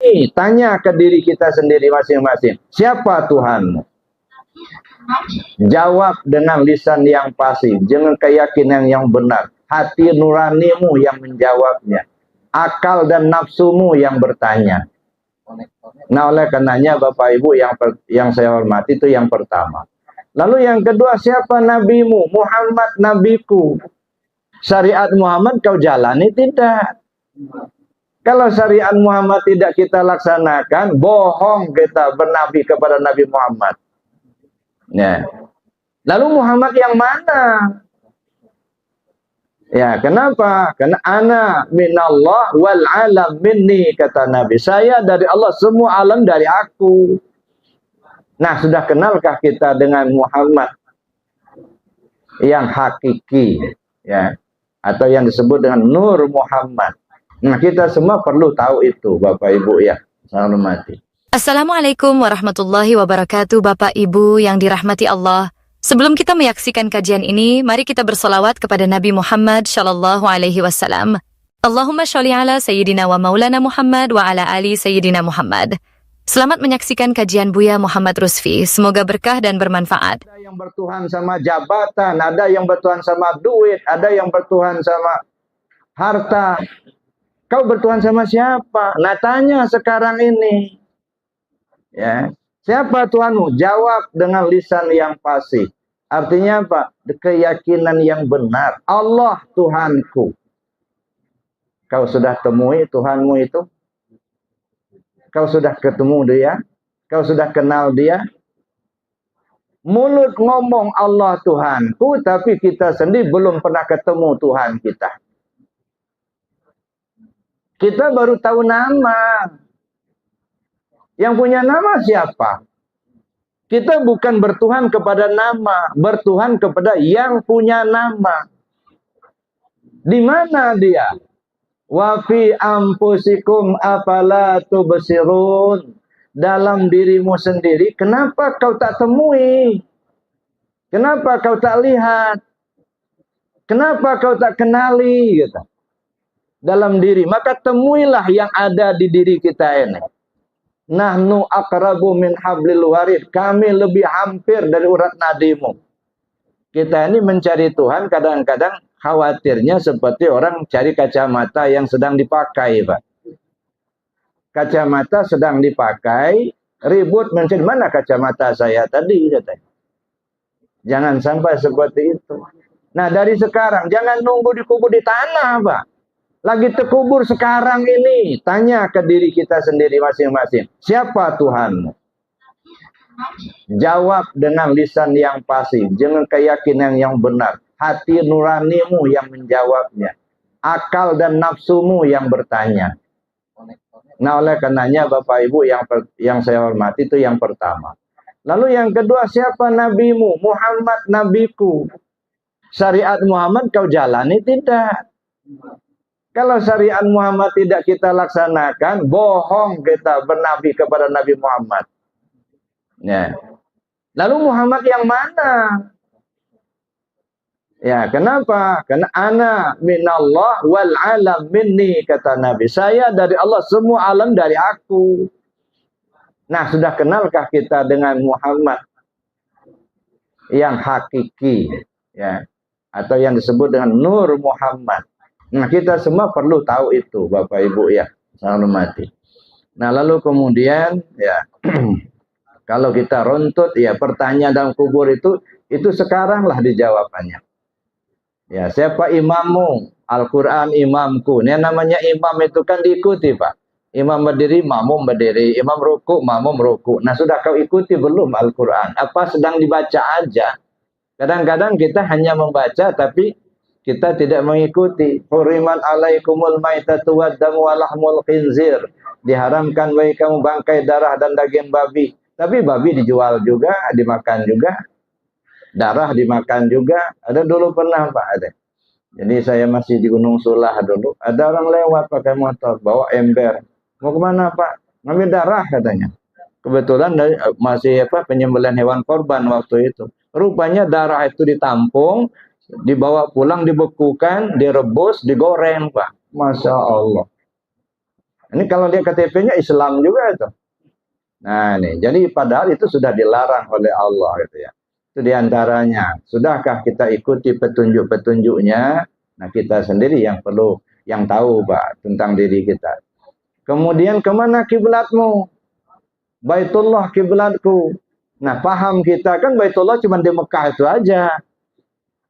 ini, tanya ke diri kita sendiri masing-masing. Siapa Tuhanmu? Jawab dengan lisan yang fasih, dengan keyakinan yang benar. Hati nuranimu yang menjawabnya. Akal dan nafsumu yang bertanya. Nah, oleh karenanya Bapak Ibu yang saya hormati, itu yang pertama. Lalu yang kedua, siapa nabimu? Muhammad nabiku. Syariat Muhammad kau jalani tidak? Kalau syariat Muhammad tidak kita laksanakan, bohong kita bernabi kepada Nabi Muhammad. Ya. Lalu Muhammad yang mana? Ya, kenapa? Karena ana minallah wal alam minni, kata Nabi. Saya dari Allah, semua alam dari aku. Nah, sudah kenalkah kita dengan Muhammad yang hakiki, ya, atau yang disebut dengan Nur Muhammad? Nah, kita semua perlu tahu itu, Bapak Ibu ya. Saya hormati. Assalamualaikum warahmatullahi wabarakatuh, Bapak Ibu yang dirahmati Allah. Sebelum kita menyaksikan kajian ini, mari kita bersolawat kepada Nabi Muhammad Shallallahu Alaihi Wasallam. Allahumma sholli ala Sayyidina wa Maulana Muhammad wa ala ali Sayyidina Muhammad. Selamat menyaksikan kajian Buya Muhammad Rusfi. Semoga berkah dan bermanfaat. Ada yang bertuhan sama jabatan, ada yang bertuhan sama duit, ada yang bertuhan sama harta. Kau bertuhan sama siapa? Nah, tanya sekarang ini. Ya, siapa Tuhanmu? Jawab dengan lisan yang fasih. Artinya apa? Keyakinan yang benar. Allah Tuhanku. Kau sudah temui Tuhanmu itu? Kau sudah ketemu dia? Kau sudah kenal dia? Mulut ngomong Allah Tuhanku, tapi kita sendiri belum pernah ketemu Tuhan kita. Kita baru tahu nama. Yang punya nama siapa? Kita bukan bertuhan kepada nama, bertuhan kepada yang punya nama. Di mana dia? Wa fi anfusikum afala tubsirun. Dalam dirimu sendiri, kenapa kau tak temui? Kenapa kau tak lihat? Kenapa kau tak kenali? Gitu. Dalam diri, maka temuilah yang ada di diri kita ini. Nahnu aqrabu min hablil warid. Kami lebih hampir dari urat nadimu. Kita ini mencari Tuhan kadang-kadang khawatirnya seperti orang cari kacamata yang sedang dipakai, Pak. Kacamata sedang dipakai, ribut mencari mana kacamata saya tadi, katanya. Jangan sampai seperti itu. Nah, dari sekarang jangan nunggu dikubur di tanah, Pak. Lagi terkubur sekarang ini, tanya ke diri kita sendiri masing-masing. Siapa Tuhanmu? Jawab dengan lisan yang fasih, dengan keyakinan yang benar. Hati nuranimu yang menjawabnya. Akal dan nafsumu yang bertanya. Nah, oleh karenanya Bapak Ibu yang saya hormati, itu yang pertama. Lalu yang kedua, siapa nabimu? Muhammad nabiku. Syariat Muhammad kau jalani tidak? Kalau syariat Muhammad tidak kita laksanakan, bohong kita bernabi kepada Nabi Muhammad. Ya. Lalu Muhammad yang mana? Ya, kenapa? Karena ana minallah wal alam minni, kata Nabi. Saya dari Allah, semua alam dari aku. Nah, sudah kenalkah kita dengan Muhammad yang hakiki, ya, atau yang disebut dengan Nur Muhammad? Nah, kita semua perlu tahu itu, Bapak Ibu ya, saya hormati. Nah, lalu kemudian ya, kalau kita runtut ya, pertanyaan dalam kubur itu sekaranglah dijawabannya. Ya, siapa imammu? Al-Quran imamku. Ini namanya imam itu kan diikuti, Pak. Imam berdiri, makmum berdiri. Imam ruku, makmum ruku. Nah, sudah kau ikuti belum Al-Quran? Apa sedang dibaca aja? Kadang-kadang kita hanya membaca, tapi kita tidak mengikuti. Huriman alaikumul maitatu waddamu walahmul khinzir. Diharamkan bagi kamu bangkai, darah, dan daging babi. Tapi babi dijual juga, dimakan juga. Darah dimakan juga. Ada dulu pernah, Pak, ada. Jadi saya masih di Gunung Sulah dulu. Ada orang lewat pakai motor, bawa ember. Mau kemana, Pak? Ngambil darah, katanya. Kebetulan masih penyembelihan hewan korban waktu itu. Rupanya darah itu ditampung, dibawa pulang, dibekukan, direbus, digoreng, Pak. Masya Allah. Ini kalau lihat KTP-nya Islam juga itu. Nah, nih, jadi padahal itu sudah dilarang oleh Allah gitu ya. Itu diantaranya. Sudahkah kita ikuti petunjuk-petunjuknya? Nah, kita sendiri yang perlu, yang tahu, Pak, tentang diri kita. Kemudian kemana kiblatmu? Baitullah kiblatku. Nah, paham kita kan Baitullah cuma di Mekah itu aja.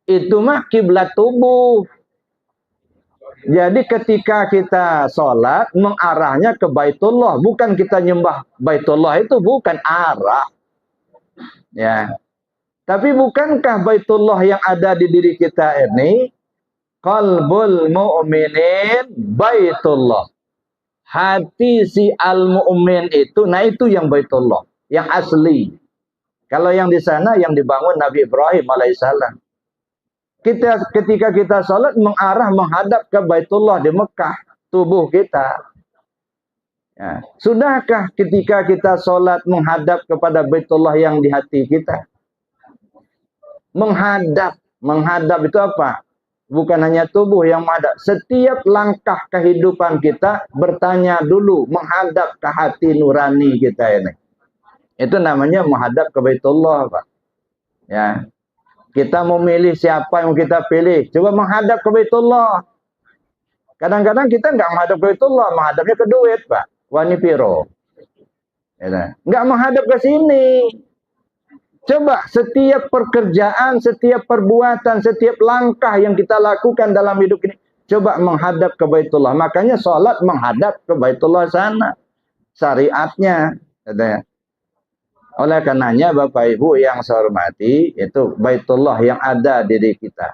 Itu mah kiblat tubuh. Jadi ketika kita sholat, mengarahnya ke Baitullah. Bukan kita nyembah Baitullah, itu bukan arah. Ya. Tapi bukankah Baitullah yang ada di diri kita ini, qalbul mu'minin Baitullah. Hati si al-mu'min itu, nah itu yang Baitullah. Yang asli. Kalau yang di sana, yang dibangun Nabi Ibrahim alaihissalam. Ketika kita sholat mengarah menghadap ke Baitullah di Mekah, tubuh kita. Ya. Sudahkah ketika kita sholat menghadap kepada Baitullah yang di hati kita? Menghadap itu apa? Bukan hanya tubuh yang menghadap. Setiap langkah kehidupan kita bertanya dulu, menghadap ke hati nurani kita ini. Itu namanya menghadap ke Baitullah, Pak. Ya. Kita mau milih siapa yang kita pilih. Coba menghadap ke Baitullah. Kadang-kadang kita nggak menghadap ke Baitullah, menghadapnya ke duit, Pak. Wani piro. Nggak menghadap ke sini. Coba setiap pekerjaan, setiap perbuatan, setiap langkah yang kita lakukan dalam hidup ini, coba menghadap ke Baitullah. Makanya sholat menghadap ke Baitullah sana. Syariatnya. Oleh karenanya Bapak Ibu yang saya hormati, itu Baitullah yang ada di diri kita.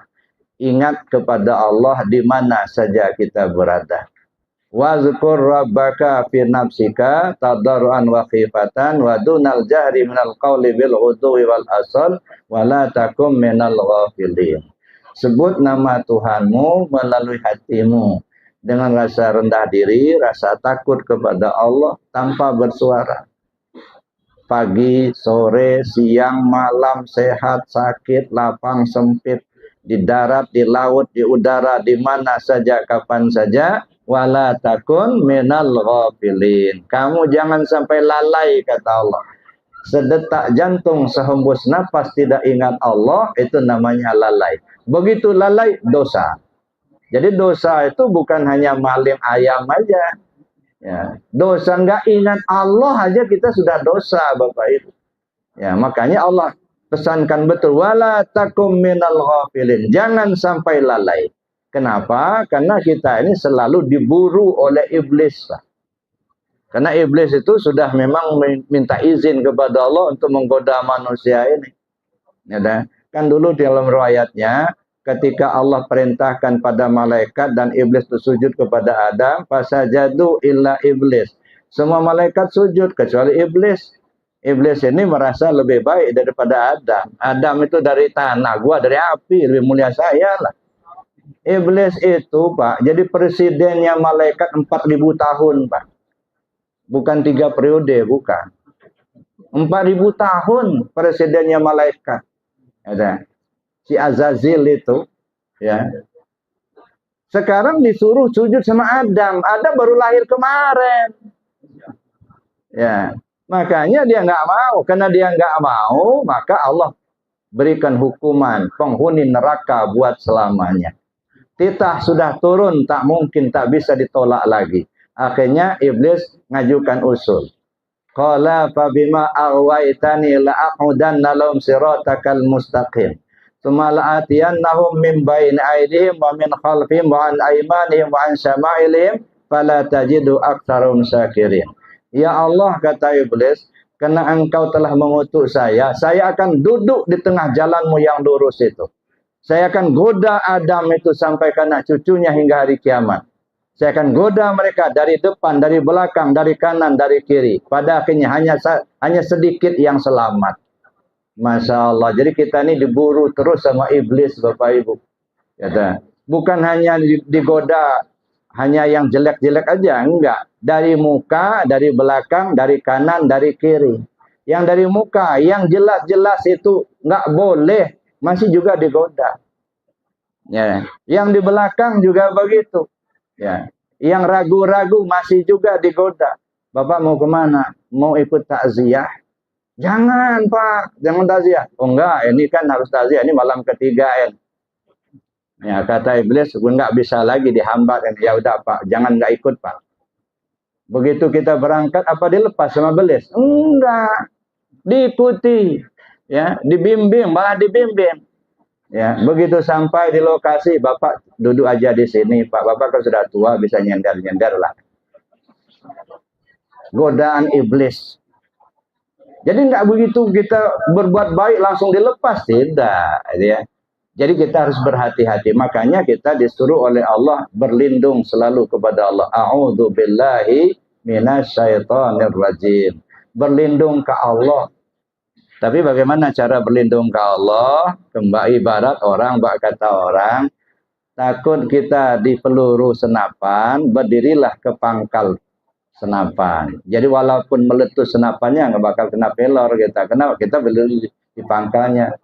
Ingat kepada Allah di mana saja kita berada. Wazkur rabbaka fi nafsika tadarruan wa khifatan wa dunal jahri minal qawli bil ghudwi wal asal wa la takum minal ghafilin. Sebut nama Tuhanmu melalui hatimu dengan rasa rendah diri, rasa takut kepada Allah tanpa bersuara. Pagi, sore, siang, malam, sehat, sakit, lapang, sempit, di darat, di laut, di udara, di mana saja, kapan saja, wala takun minal ghafilin. Kamu jangan sampai lalai, kata Allah. Sedetak jantung, sehembus napas tidak ingat Allah, itu namanya lalai. Begitu lalai, dosa. Jadi dosa itu bukan hanya maling ayam aja. Ya, dosa nggak ingat Allah aja kita sudah dosa, Bapak Ibu. Ya, makanya Allah pesankan betul, wala takum minal ghafilin. Jangan sampai lalai. Kenapa? Karena kita ini selalu diburu oleh iblis, Pak. Karena iblis itu sudah memang minta izin kepada Allah untuk menggoda manusia ini. Ya, kan dulu di dalam riwayatnya, ketika Allah perintahkan pada malaikat dan iblis itu sujud kepada Adam, fasajadu illa iblis. Semua malaikat sujud kecuali iblis. Iblis ini merasa lebih baik daripada Adam. Adam itu dari tanah, gua dari api, lebih mulia saya lah. Iblis itu, Pak, jadi presidennya malaikat 4.000 tahun, Pak. Bukan 3 periode, bukan. 4.000 tahun presidennya malaikat. Ada. Si Azazil itu, ya. Sekarang disuruh sujud sama Adam. Adam baru lahir kemarin. Ya. Makanya dia nggak mau. Karena dia nggak mau, maka Allah berikan hukuman penghuni neraka buat selamanya. Titah sudah turun, tak mungkin, tak bisa ditolak lagi. Akhirnya iblis ngajukan usul. Qala fa bima aghwaytani la'aqudanna lahum siratakal mustaqim. Tsumma la'atiyannahum min bayni aydihim wa min khalfihim wa an aymanihim wa an syama'ilihim fala tajidu aktsarum syakirin. Ya Allah, kata iblis, karena engkau telah mengutus saya akan duduk di tengah jalanmu yang lurus itu. Saya akan goda Adam itu sampai ke anak cucunya hingga hari kiamat. Saya akan goda mereka dari depan, dari belakang, dari kanan, dari kiri. Pada akhirnya hanya sedikit yang selamat. Masya Allah. Jadi kita ini diburu terus sama iblis, Bapak Ibu. Ya, bukan hanya digoda, hanya yang jelek-jelek aja. Enggak. Dari muka, dari belakang, dari kanan, dari kiri. Yang dari muka, yang jelas-jelas itu enggak boleh, masih juga digoda. Ya. Yang di belakang juga begitu. Ya, Yang ragu-ragu masih juga digoda. Bapak mau kemana? Mau ikut takziah? Jangan Pak, jangan takziah. Oh enggak, ini kan harus takziah, ini malam ketiga ya. Kata iblis, enggak bisa lagi dihambat. Ya udah Pak, jangan enggak ikut Pak. Begitu kita berangkat, apa dilepas sama iblis? Enggak, diikuti, ya, dibimbing, malah dibimbing. Ya, begitu sampai di lokasi, Bapak duduk aja di sini, Pak. Bapak kan sudah tua, bisa nyender-nyender lah. Godaan iblis. Jadi nggak begitu kita berbuat baik langsung dilepas, tidak, ya. Jadi kita harus berhati-hati. Makanya kita disuruh oleh Allah berlindung selalu kepada Allah. A'udzu billahi minasyaitonir rajim. Berlindung ke Allah. Tapi bagaimana cara berlindung ke Allah? Kembali ibarat orang, kata orang, takut kita di peluru senapan, berdirilah ke pangkal senapan. Jadi walaupun meletus senapannya nggak bakal kena pelor kita. Kenapa? Kita berdiri di pangkalnya.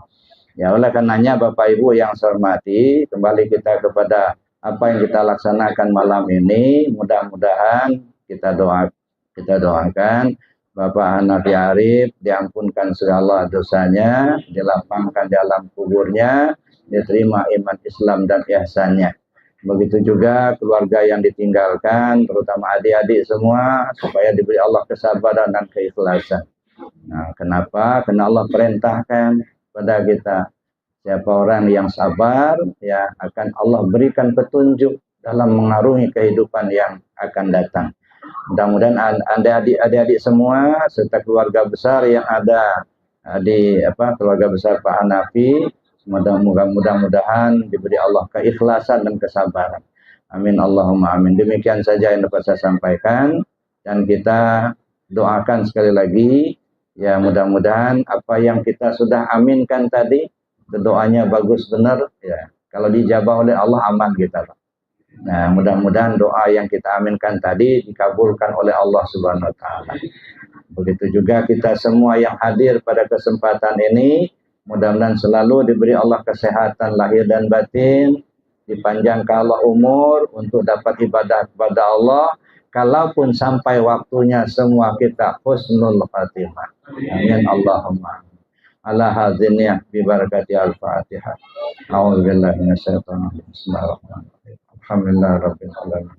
Ya, oleh karenanya Bapak Ibu yang saya hormati, kembali kita kepada apa yang kita laksanakan malam ini. Mudah-mudahan kita doakan Bapak Hanafi Arif diampunkan segala dosanya, dilapangkan di alam kuburnya, diterima iman Islam dan ihsannya. Begitu juga keluarga yang ditinggalkan, terutama adik-adik semua, supaya diberi Allah kesabaran dan keikhlasan. Nah, kenapa? Karena Allah perintahkan pada kita, siapa orang yang sabar, ya akan Allah berikan petunjuk dalam mengarungi kehidupan yang akan datang. Mudah-mudahan adik-adik semua serta keluarga besar yang ada di keluarga besar Pak Hanafi, mudah-mudahan diberi Allah keikhlasan dan kesabaran. Amin Allahumma amin. Demikian saja yang dapat saya sampaikan, dan kita doakan sekali lagi, ya mudah-mudahan apa yang kita sudah aminkan tadi, doanya bagus benar, ya. Kalau dijabah oleh Allah, aman kita, Pak. Nah, mudah-mudahan doa yang kita aminkan tadi dikabulkan oleh Allah Subhanahu wa taala. Begitu juga kita semua yang hadir pada kesempatan ini, mudah-mudahan selalu diberi Allah kesehatan lahir dan batin, dipanjangkan Allah umur untuk dapat ibadah kepada Allah, kalaupun sampai waktunya semua kita husnul khatimah. Amin Allahumma. Ala hadziniyah bi barakati al-Fatihah. A'udzu billahi minasyaitonir rajim. Bismillahirrahmanirrahim. Alhamdulillah rabbil alamin.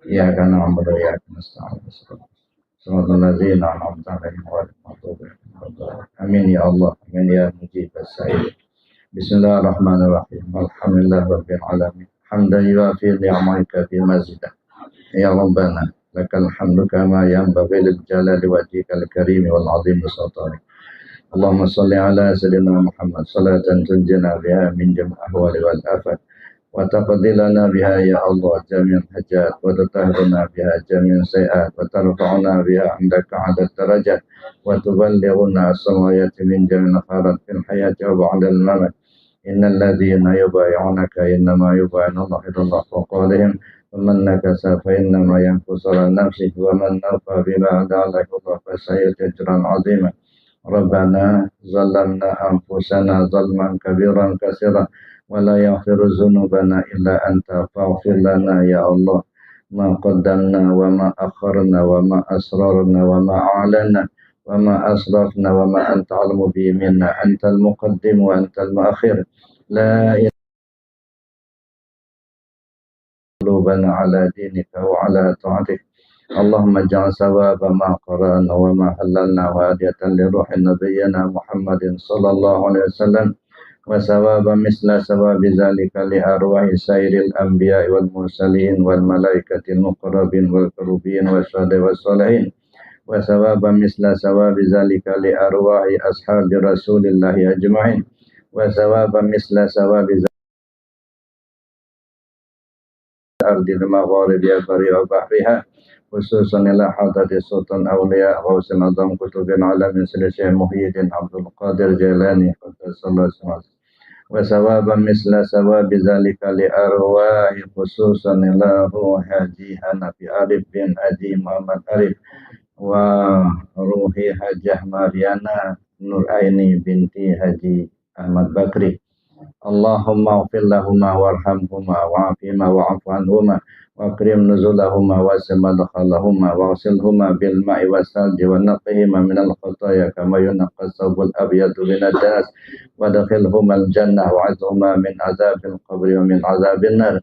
Iyyaka na'budu wa iyyaka nasta'in. Shiratal ladzina an'amta 'alaihim ghairil maghdubi 'alaihim. Amin ya Allah, amin ya mujibas sa'il. Bismillahirrahmanirrahim. Alhamdulillah rabbil alamin. Hamdan yuafi ni'matika fi mazidah. Ya Rabbana lakal hamdu kama yanbaghi lil jalali wajhikal karim wal 'azim sultanik. Allahumma shalli ala sayyidina Muhammad salatan tunjina biha min jami' ahwali wal afat. وتقضلنا بها يا الله جميع الحاجات وتطهرنا بها جميع السيئات وترفعنا بها عندك عدد الدرجات وتبلغنا السماوات من جميع الخيرات في الحياة وبعد الممات إن الذين يبايعونك إنما يبايعون الله يد الله فوق قولهم ومن نكث فإنما ينكث على نفسه ومن أوفى بما عند الله فسيؤتي أجرا عظيما ربنا ظلمنا أنفسنا ظلما كبيرا كثيرا ولا يغفر ذنوبنا إلا أنت فاغفر لنا يا الله ما قدمنا وما أخرنا وما أسررنا وما أعلنا وما أسرفنا وما أنت أعلم به منا أنت المقدم وأنت المؤخر لا إله قلوبنا على دينك وعلى طاعتك اللهم اجعل ثواب ما قرأنا وما حللنا وهدية لروح نبينا محمد صلى الله عليه وسلم وثواب مثل ثواب ذلك لأرواح سائر الأنبياء والمرسلين والملائكة المقربين والكروبين والشهداء والصالحين وثواب مثل ثواب ذلك لأرواح أصحاب رسول الله أجمعين وثواب مثل ثواب الأرض المغارب بريء وبحرها خصوصا إلى حضرة السلطان أولياء غوث العظام كتب العالم مثل الشيخ محي الدين عبد القادر جيلاني قدس الله سره وثواب مثل ثواب ذلك لأرواح خصوصا إلى روح حجي حنفي عارف بن حجي محمد عارف وروح حجة ماريانا نور عيني بنتي حجي أحمد بكري Allahumma ighfir lahuma warhamhuma wa'afihima wa'afu anhuma وأكرم نزلهما واسع مدخلهما واغسلهما بالماء والثلج ونقهما من الخطايا كما ينقى الثوب الأبيض من الدنس وادخلهما الجنة وعظهما من عذاب القبر ومن عذاب النار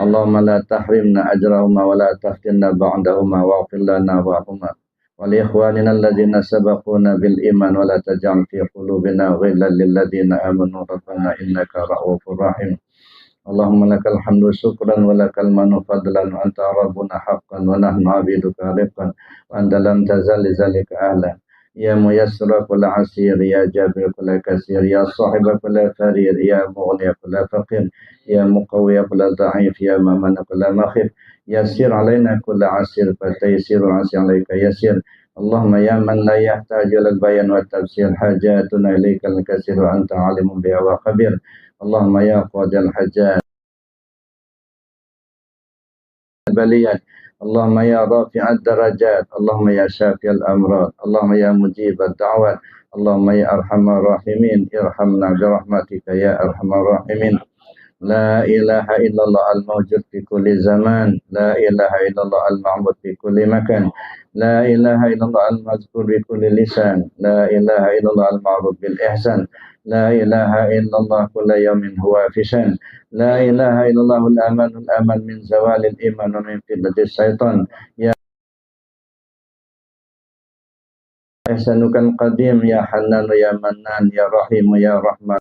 اللهم لا تحرمنا أجرهما ولا تفتنا بعدهما واغفر لنا وهما ولإخواننا الذين سبقونا بالإيمان ولا تجعل في قلوبنا غلا للذين آمنوا ربنا إنك رؤوف رحيم اللهم لك الحمد شكرا ولك المن فضلا وأنت ربنا حقا ونحن عبيدك رقا وأنت لم تزل لذلك أهلا يا ميسر كل عسير يا جابر كل كثير يا صاحب كل فرير يا مغني كل فقير يا مقوي كل ضعيف يا ممن كل مخيف يسير علينا كل عسير فتيسير العسير عليك يسير اللهم يا من لا يحتاج إلى البيان والتفسير حاجاتنا إليك الكثير وأنت عالم بها وخبير اللهم يا قاضي الحاجات البليات اللهم يا رافع الدرجات اللهم يا شافي الأمراض اللهم يا مجيب الدعوات اللهم يا أرحم الراحمين ارحمنا برحمتك يا أرحم الراحمين لا إله إلا الله الموجود في كل زمان لا إله إلا الله المعبود في كل مكان لا إله إلا الله المذكور بكل لسان لا إله إلا الله المعروف بالإحسان لا إله إلا الله كل يوم هو في شأن لا إله إلا الله الأمان من زوال الإيمان ومن فتنة الشيطان يا إحسانك القديم يا حنان يا منان يا رحيم يا رحمن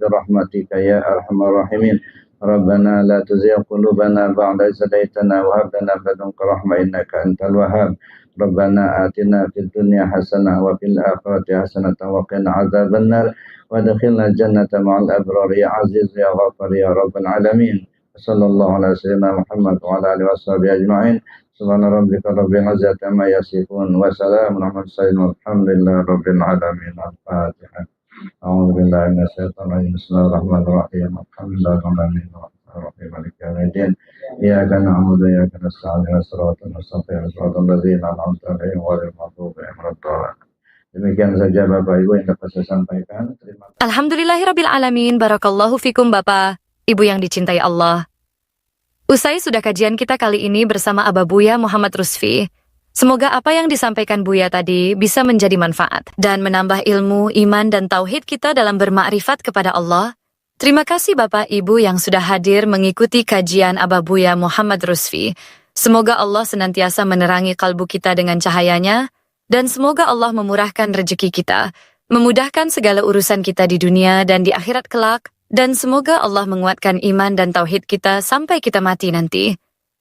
برحمتك يا أرحم الراحمين ربنا لا تزغ قلوبنا بعد إذ هديتنا وهب لنا من لدنك رحمة إنك أنت الوهاب ربنا آتنا في الدنيا حسنة وفي الآخرة حسنة وقنا عذاب النار وادخلنا الجنة مع الأبرار يا عزيز يا غفار يا رب العالمين صلى الله على سيدنا محمد وعلى آله وصحبه أجمعين سبحان ربك رب العزة عما يصفون وسلام على المرسلين والحمد لله رب العالمين الفاتحة أعوذ بالله من الشيطان الرجيم بسم الله الرحمن الرحيم الحمد لله رب العالمين الرحيم مالك يوم الدين إياك نعبد وإياك نستعين اهدنا الصراط المستقيم صراط الذين أنعمت عليهم غير المغضوب عليهم ولا الضالين. Demikian saja Bapak Ibu yang dapat saya sampaikan. Terima kasih. Alhamdulillahirrabbilalamin. Barakallahu fikum Bapak, Ibu yang dicintai Allah. Usai sudah kajian kita kali ini bersama Abah Buya Muhammad Rusfi. Semoga apa yang disampaikan Buya tadi bisa menjadi manfaat dan menambah ilmu, iman, dan tauhid kita dalam bermakrifat kepada Allah. Terima kasih Bapak Ibu yang sudah hadir mengikuti kajian Abah Buya Muhammad Rusfi. Semoga Allah senantiasa menerangi kalbu kita dengan cahayanya, dan semoga Allah memurahkan rezeki kita, memudahkan segala urusan kita di dunia dan di akhirat kelak, dan semoga Allah menguatkan iman dan tauhid kita sampai kita mati nanti.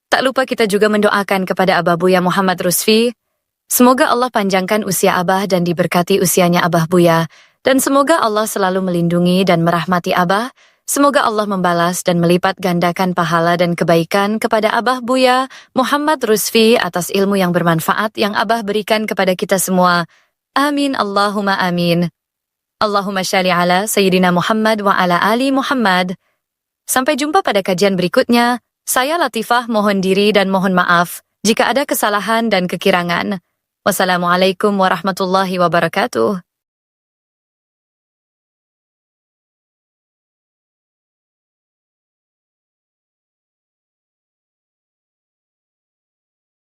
Tak lupa kita juga mendoakan kepada Abah Buya Muhammad Rusfi. Semoga Allah panjangkan usia Abah dan diberkati usianya Abah Buya. Dan semoga Allah selalu melindungi dan merahmati Abah. Semoga Allah membalas dan melipat gandakan pahala dan kebaikan kepada Abah Buya Muhammad Rusfi atas ilmu yang bermanfaat yang Abah berikan kepada kita semua. Amin Allahumma amin. Allahumma sholli ala Sayyidina Muhammad wa ala ali Muhammad. Sampai jumpa pada kajian berikutnya. Saya Latifah mohon diri dan mohon maaf jika ada kesalahan dan kekirangan. Wassalamualaikum warahmatullahi wabarakatuh.